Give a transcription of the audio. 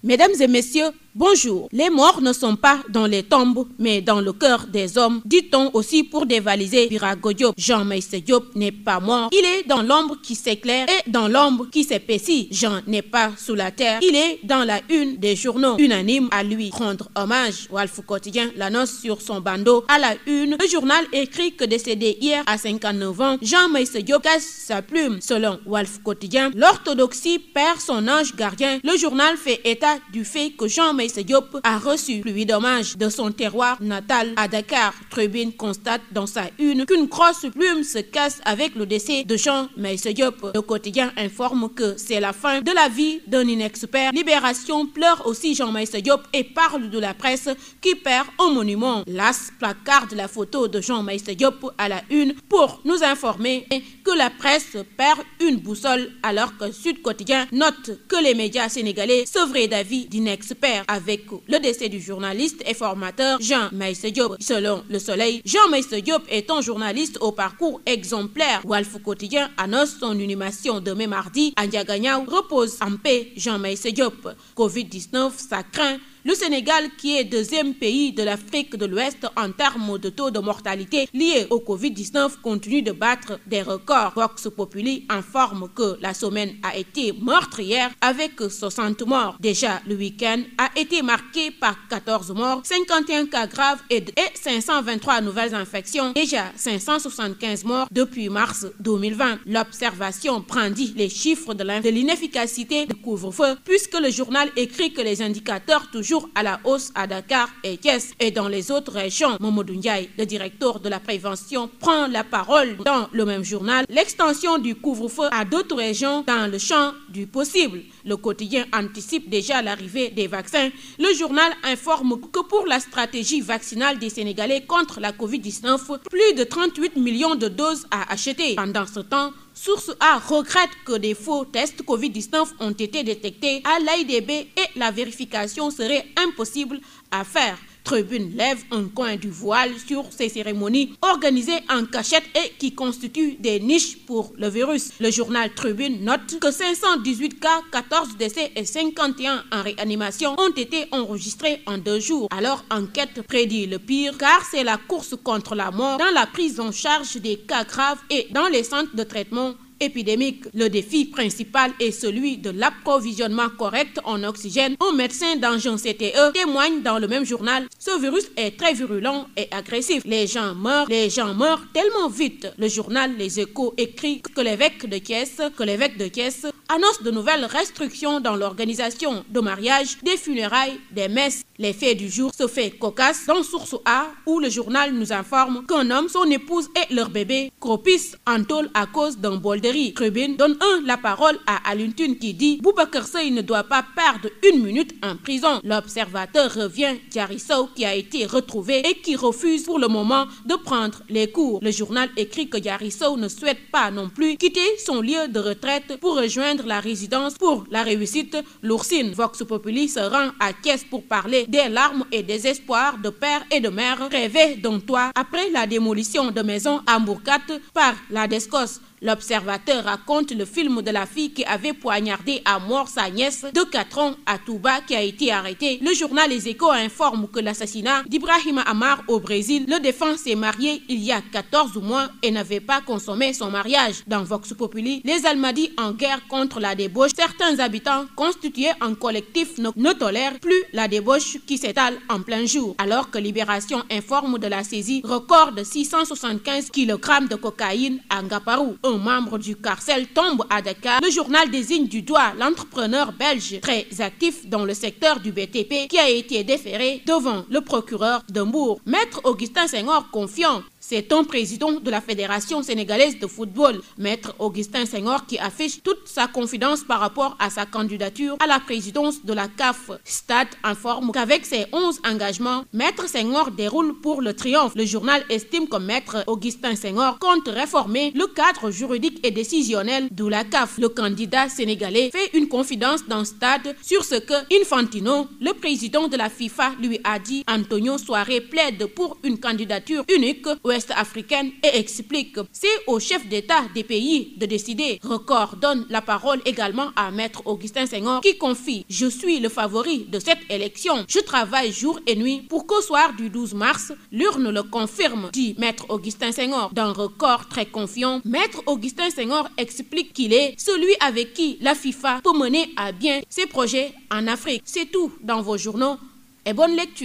Mesdames et messieurs, bonjour. Les morts ne sont pas dans les tombes, mais dans le cœur des hommes, dit-on aussi pour dévaliser Birago Diop. Jean Meïssa Diop n'est pas mort. Il est dans l'ombre qui s'éclaire et dans l'ombre qui s'épaissit. Jean n'est pas sous la terre. Il est dans la une des journaux, unanime à lui rendre hommage. Walf Quotidien l'annonce sur son bandeau à la une. Le journal écrit que décédé hier à 59 ans, Jean Meïssa Diop casse sa plume. Selon Walf Quotidien, l'orthodoxie perd son ange gardien. Le journal fait état du fait que Jean Meïssa Diop a reçu pluie d'hommage de son terroir natal à Dakar. Tribune constate dans sa une qu'une grosse plume se casse avec le décès de Jean Meïssa Diop. Le quotidien informe que c'est la fin de la vie d'un inexpert. Libération pleure aussi Jean Meïssa Diop et parle de la presse qui perd un monument. L'As placarde la photo de Jean Meïssa Diop à la une pour nous informer que la presse perd une boussole, alors que Sud Quotidien note que les médias sénégalais sevrés d'avis d'inexperts avec le décès du journaliste et formateur Jean Meïssa Diop. Selon Le Soleil, Jean Meïssa Diop est un journaliste au parcours exemplaire. Walf Quotidien annonce son inhumation demain mardi à Ndiaganiao. Repose en paix Jean Meïssa Diop. Covid-19, ça craint. Le Sénégal, qui est deuxième pays de l'Afrique de l'Ouest en termes de taux de mortalité liés au Covid-19, continue de battre des records. Vox Populi informe que la semaine a été meurtrière avec 60 morts. Déjà, le week-end a été marqué par 14 morts, 51 cas graves et 523 nouvelles infections. Déjà 575 morts depuis mars 2020. L'Observation brandit les chiffres de l'inefficacité du couvre-feu puisque le journal écrit que les indicateurs toujours à la hausse à Dakar et Thiès et dans les autres régions. Mamadou Ndiaye, le directeur de la prévention, prend la parole dans le même journal. L'extension du couvre-feu à d'autres régions dans le champ du possible. Le quotidien anticipe déjà l'arrivée des vaccins. Le journal informe que pour la stratégie vaccinale des Sénégalais contre la Covid-19, plus de 38 millions de doses à acheter. Pendant ce temps, Source A regrette que des faux tests Covid-19 ont été détectés à l'AIDB et la vérification serait impossible à faire. Tribune lève un coin du voile sur ces cérémonies organisées en cachette et qui constituent des niches pour le virus. Le journal Tribune note que 518 cas, 14 décès et 51 en réanimation ont été enregistrés en 2 jours. Alors, enquête prédit le pire car c'est la course contre la mort dans la prise en charge des cas graves et dans les centres de traitement épidémique. Le défi principal est celui de l'approvisionnement correct en oxygène. Un médecin d'Angers CTE témoigne dans le même journal. Ce virus est très virulent et agressif. Les gens meurent tellement vite. Le journal Les Échos écrit que l'évêque de Thiès annonce de nouvelles restrictions dans l'organisation de mariages, des funérailles, des messes. Les faits du jour se fait cocasse dans Source A où le journal nous informe qu'un homme, son épouse et leur bébé croupissent en tôle à cause d'un bol de riz. Tribune donne la parole à Aluntune qui dit Boubacar Seye ne doit pas perdre une minute en prison. L'Observateur revient Diary Sow qui a été retrouvé et qui refuse pour le moment de prendre les cours. Le journal écrit que Diary Sow ne souhaite pas non plus quitter son lieu de retraite pour rejoindre la résidence pour la réussite L'Oursine. Vox Populi se rend à Thiès pour parler des larmes et des espoirs de pères et de mères rêvés d'un toit après la démolition de maisons à Mourkat par la DSCOS. L'Observateur raconte le film de la fille qui avait poignardé à mort sa nièce de 4 ans à Touba qui a été arrêtée. Le journal Les Échos informe que l'assassinat d'Ibrahima Amar au Brésil, le défunt s'est marié il y a 14 mois et n'avait pas consommé son mariage. Dans Vox Populi, les Almadies en guerre contre la débauche. Certains habitants constitués en collectif ne tolèrent plus la débauche qui s'étale en plein jour. Alors que Libération informe de la saisie record de 675 kg de cocaïne à Ngaparou. Un membre du carcel tombe à Dakar. Le journal désigne du doigt l'entrepreneur belge très actif dans le secteur du BTP qui a été déféré devant le procureur de Mbour. Maître Augustin Senghor confiant. C'est un président de la Fédération sénégalaise de football, Maître Augustin Senghor, qui affiche toute sa confidence par rapport à sa candidature à la présidence de la CAF. Stade informe qu'avec ses 11 engagements, Maître Senghor déroule pour le triomphe. Le journal estime que Maître Augustin Senghor compte réformer le cadre juridique et décisionnel de la CAF. Le candidat sénégalais fait une confidence dans Stade sur ce que Infantino, le président de la FIFA, lui a dit. Antonio Soare plaide pour une candidature unique. l'Ouest africaine et explique « C'est aux chefs d'État des pays de décider ». Record donne la parole également à Maître Augustin Senghor qui confie « Je suis le favori de cette élection. Je travaille jour et nuit pour qu'au soir du 12 mars, l'urne le confirme », dit Maître Augustin Senghor. Dans Record très confiant, Maître Augustin Senghor explique qu'il est celui avec qui la FIFA peut mener à bien ses projets en Afrique. C'est tout dans vos journaux et bonne lecture.